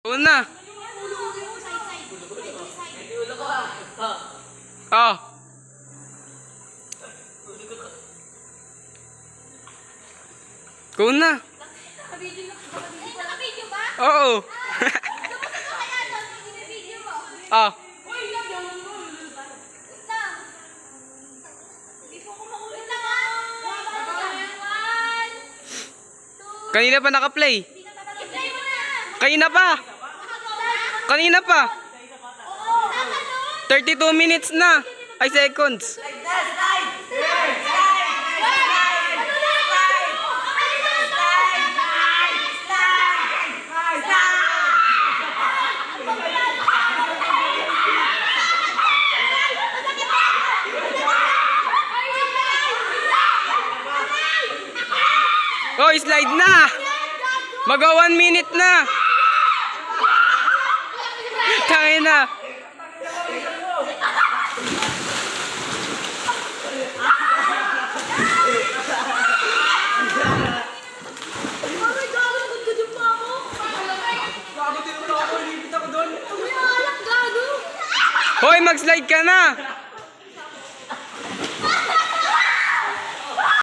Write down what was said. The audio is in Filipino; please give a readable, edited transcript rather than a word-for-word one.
Una. Oh. Kuna. Naka-video ba? Oo. Oh. Kanina pa naka-play. Kanina pa. Kanina pa. 32 minutes na. Ay, seconds. Oh, slide na. Mag 1 minute na. Tangin na. Hoy, mag-slide ka na.